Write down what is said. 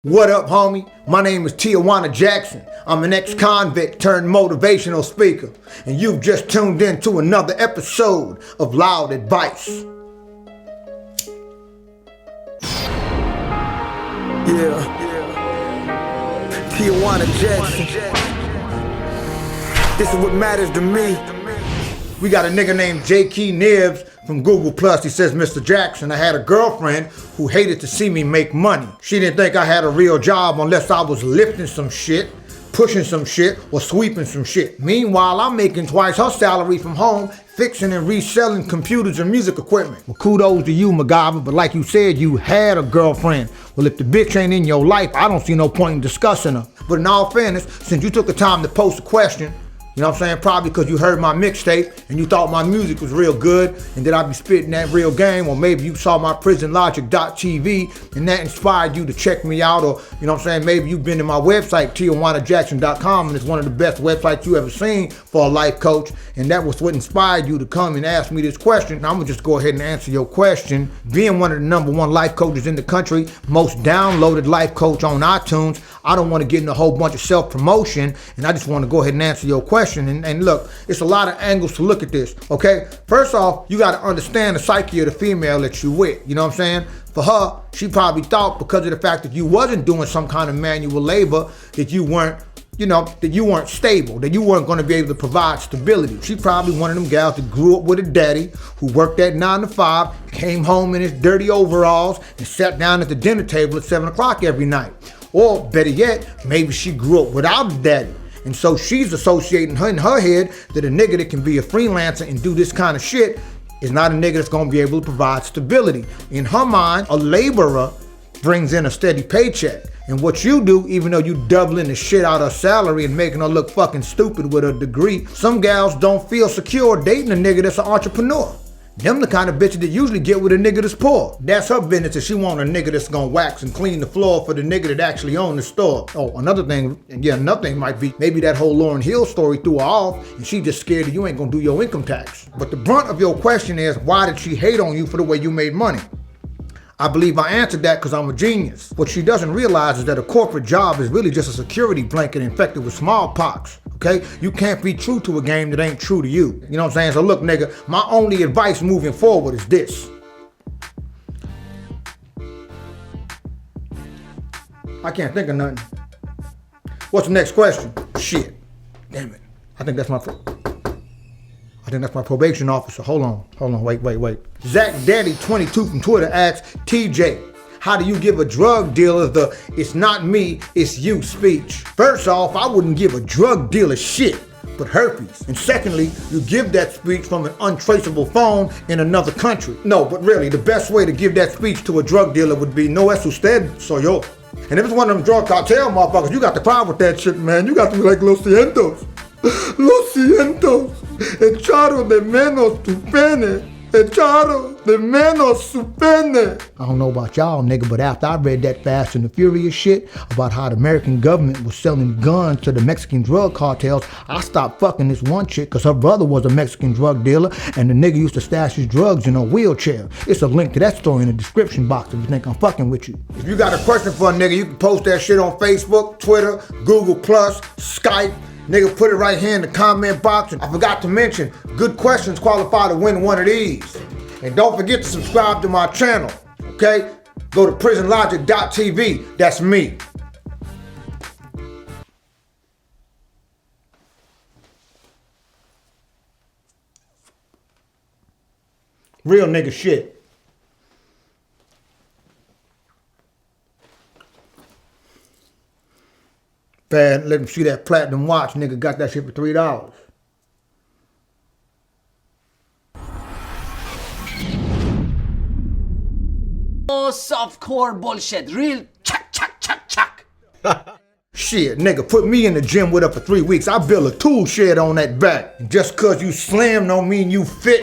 What up, homie? My name is Tijuana Jackson. I'm an ex-convict turned motivational speaker, and you've just tuned in to another episode of Loud Advice. Tijuana Jackson. This is what matters to me. We got a nigga named J.K. Nibs from Google Plus. He says, Mr. Jackson, I had a girlfriend who hated to see me make money. She didn't think I had a real job unless I was lifting some shit, pushing some shit, or sweeping some shit. Meanwhile, I'm making twice her salary from home, fixing and reselling computers and music equipment. Well, kudos to you, MacGyver, but like you said, you had a girlfriend. Well, if the bitch ain't in your life, I don't see no point in discussing her. But in all fairness, since you took the time to post a question, you know what I'm saying? Probably because you heard my mixtape and you thought my music was real good and that I'd be spitting that real game, or maybe you saw my prisonlogic.tv and that inspired you to check me out, or you know what I'm saying? Maybe you've been to my website, TijuanaJackson.com, and it's one of the best websites you ever seen for a life coach, and that was what inspired you to come and ask me this question. Now I'm gonna just go ahead and answer your question. Being one of the #1 life coaches in the country, most downloaded life coach on iTunes, I don't want to get in a whole bunch of self-promotion, and I just want to go ahead and answer your question. And look, it's a lot of angles to look at this, okay? First off, you got to understand the psyche of the female that you with, you know what I'm saying? For her, she probably thought because of the fact that you wasn't doing some kind of manual labor, that you weren't, that you weren't stable, that you weren't going to be able to provide stability. She probably one of them gals that grew up with a daddy who worked at 9 to 5, came home in his dirty overalls, and sat down at the dinner table at 7 o'clock every night. Or better yet, maybe she grew up without a daddy. And so she's associating her in her head that a nigga that can be a freelancer and do this kind of shit is not a nigga that's gonna be able to provide stability. In her mind, a laborer brings in a steady paycheck. And what you do, even though you doubling the shit out of her salary and making her look fucking stupid with a degree, some gals don't feel secure dating a nigga that's an entrepreneur. Them the kind of bitches that usually get with a nigga that's poor. That's her business, if she want a nigga that's gonna wax and clean the floor for the nigga that actually own the store. Oh, another thing might be maybe that whole Lauryn Hill story threw her off and she just scared that you ain't gonna do your income tax. But the brunt of your question is, why did she hate on you for the way you made money? I believe I answered that because I'm a genius. What she doesn't realize is that a corporate job is really just a security blanket infected with smallpox, okay? You can't be true to a game that ain't true to you. You know what I'm saying? So look, nigga, my only advice moving forward is this. I can't think of nothing. What's the next question? Shit. Damn it. I think that's my probation officer. Hold on, wait. Zach Daddy 22 from Twitter asks, TJ, how do you give a drug dealer the "it's not me, it's you" speech? First off, I wouldn't give a drug dealer shit but herpes. And secondly, you give that speech from an untraceable phone in another country. No, but really, the best way to give that speech to a drug dealer would be, no es usted, soy yo. And if it's one of them drug cartel motherfuckers, you got to cry with that shit, man. You got to be like Los Cientos. Lo siento, echaron de menos tu pene. Echaron de menos su pene. I don't know about y'all, nigga, but after I read that Fast and the Furious shit about how the American government was selling guns to the Mexican drug cartels, I stopped fucking this one chick because her brother was a Mexican drug dealer and the nigga used to stash his drugs in a wheelchair. It's a link to that story in the description box if you think I'm fucking with you. If you got a question for a nigga, you can post that shit on Facebook, Twitter, Google+, Skype. Nigga, put it right here in the comment box. And I forgot to mention, good questions qualify to win one of these. And don't forget to subscribe to my channel, okay? Go to prisonlogic.tv. That's me. Real nigga shit. Bad, let him see that platinum watch. Nigga got that shit for $3. Oh, softcore bullshit. Real chuck. Shit, nigga, put me in the gym with her for 3 weeks. I build a tool shed on that back. And just cause you slim don't mean you fit.